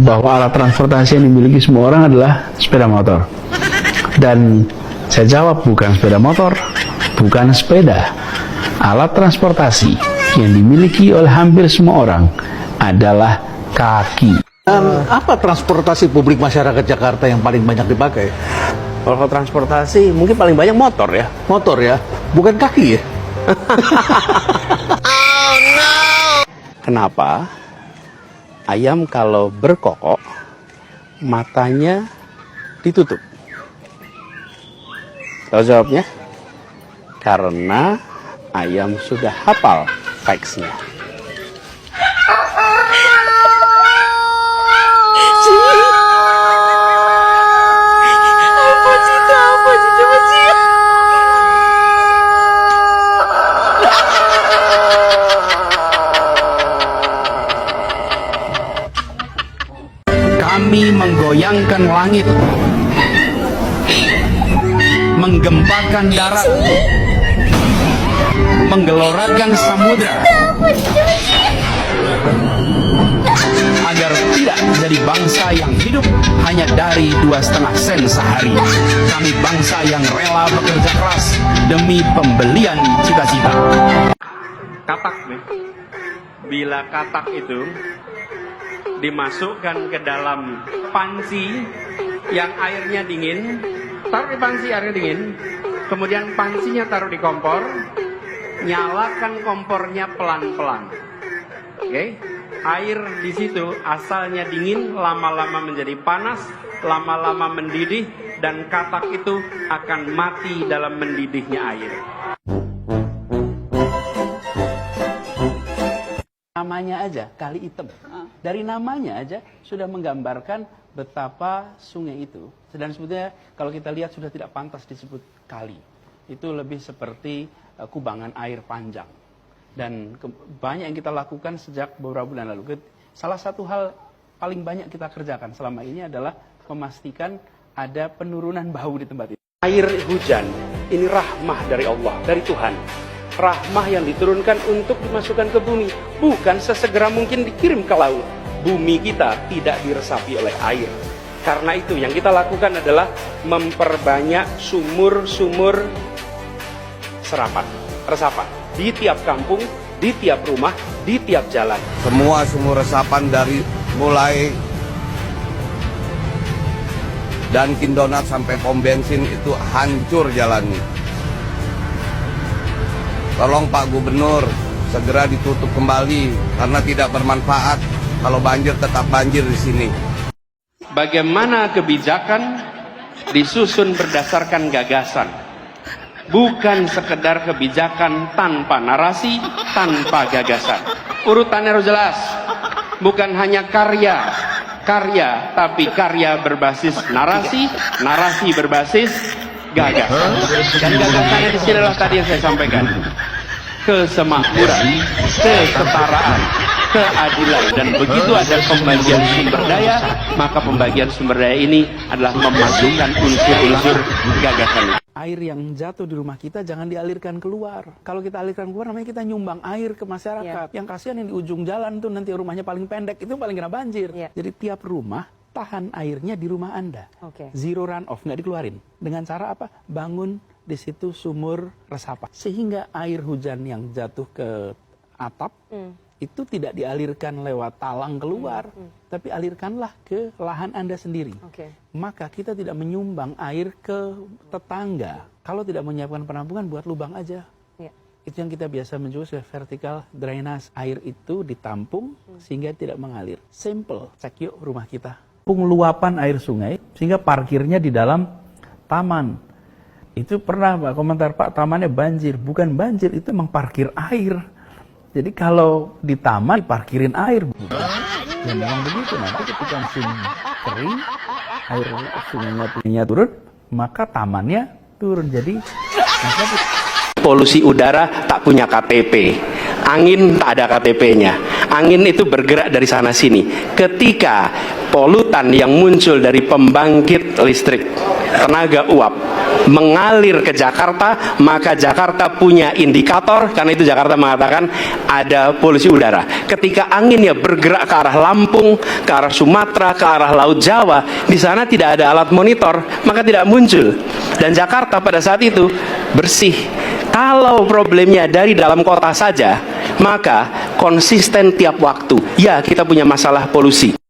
bahwa alat transportasi yang dimiliki semua orang adalah sepeda motor. Dan saya jawab, bukan sepeda motor, bukan sepeda. Alat transportasi yang dimiliki oleh hampir semua orang adalah kaki. Dan apa transportasi publik masyarakat Jakarta yang paling banyak dipakai? Kalau transportasi mungkin paling banyak motor ya. Motor ya, bukan kaki ya? Oh no! Kenapa? Ayam kalau berkokok, matanya ditutup. Tahu jawabnya? Karena ayam sudah hafal facts-nya. Kami menggoyangkan langit, menggempakan darat, menggelorakan samudra, agar tidak jadi bangsa yang hidup hanya dari 2,5 sen sehari. Kami bangsa yang rela bekerja keras demi pembelian cita-cita. Katak nih, bila katak itu dimasukkan ke dalam panci yang airnya dingin, taruh di panci airnya dingin, kemudian pancinya taruh di kompor, nyalakan kompornya pelan-pelan. Oke, air di situ asalnya dingin, lama-lama menjadi panas, lama-lama mendidih, dan katak itu akan mati dalam mendidihnya air. Namanya aja Kali Item. Dari namanya aja sudah menggambarkan betapa sungai itu. Dan sebetulnya kalau kita lihat sudah tidak pantas disebut kali. Itu lebih seperti kubangan air panjang. Dan banyak yang kita lakukan sejak beberapa bulan lalu. Salah satu hal paling banyak kita kerjakan selama ini adalah memastikan ada penurunan bau di tempat itu. Air hujan ini rahmah dari Allah, dari Tuhan. Rahmah yang diturunkan untuk dimasukkan ke bumi, bukan sesegera mungkin dikirim ke laut. Bumi kita tidak diresapi oleh air. Karena itu yang kita lakukan adalah memperbanyak sumur-sumur resapan di tiap kampung, di tiap rumah, di tiap jalan. Semua sumur resapan dari mulai Dunkin Donat sampai pom bensin itu hancur jalannya. Tolong Pak Gubernur segera ditutup kembali karena tidak bermanfaat. Kalau banjir tetap banjir di sini. Bagaimana kebijakan disusun berdasarkan gagasan, bukan sekedar kebijakan tanpa narasi, tanpa gagasan. Urutannya harus jelas, bukan hanya karya, tapi karya berbasis narasi, narasi berbasis gagasan. Dan gagasannya di sini adalah tadi yang saya sampaikan. Kesemakmuran, kesetaraan, keadilan, dan begitu ada pembagian sumber daya, maka pembagian sumber daya ini adalah memasukkan unsur-unsur gagasan. Air yang jatuh di rumah kita jangan dialirkan keluar. Kalau kita alirkan keluar namanya kita nyumbang air ke masyarakat. Yang kasihan yang di ujung jalan tuh nanti rumahnya paling pendek, itu paling kena banjir. Jadi tiap rumah tahan airnya di rumah Anda. Zero run off, nggak dikeluarin. Dengan cara apa? Bangun di situ sumur resapan. Sehingga air hujan yang jatuh ke atap itu tidak dialirkan lewat talang keluar, tapi alirkanlah ke lahan Anda sendiri. Maka kita tidak menyumbang air ke tetangga. Kalau tidak menyiapkan penampungan, buat lubang aja. Itu yang kita biasa menyebut vertical drainage. Air itu ditampung sehingga tidak mengalir. Simple. Cek yuk rumah kita. Luapan air sungai sehingga parkirnya di dalam taman. Itu pernah Pak komentar, Pak tamannya banjir. Bukan banjir, itu emang parkir air. Jadi kalau di taman diparkirin air. Ya memang begitu, nanti ketika musim kering, air sungainya turun, maka tamannya turun. Jadi polusi udara tak punya KTP, angin tak ada KTP-nya, Angin itu bergerak dari sana sini. Ketika polutan yang muncul dari pembangkit listrik tenaga uap mengalir ke Jakarta, maka Jakarta punya indikator, karena itu Jakarta mengatakan ada polusi udara. Ketika anginnya bergerak ke arah Lampung, ke arah Sumatera, ke arah Laut Jawa, di sana tidak ada alat monitor, maka tidak muncul. Dan Jakarta pada saat itu bersih. Kalau problemnya dari dalam kota saja, maka konsisten tiap waktu. Ya, kita punya masalah polusi.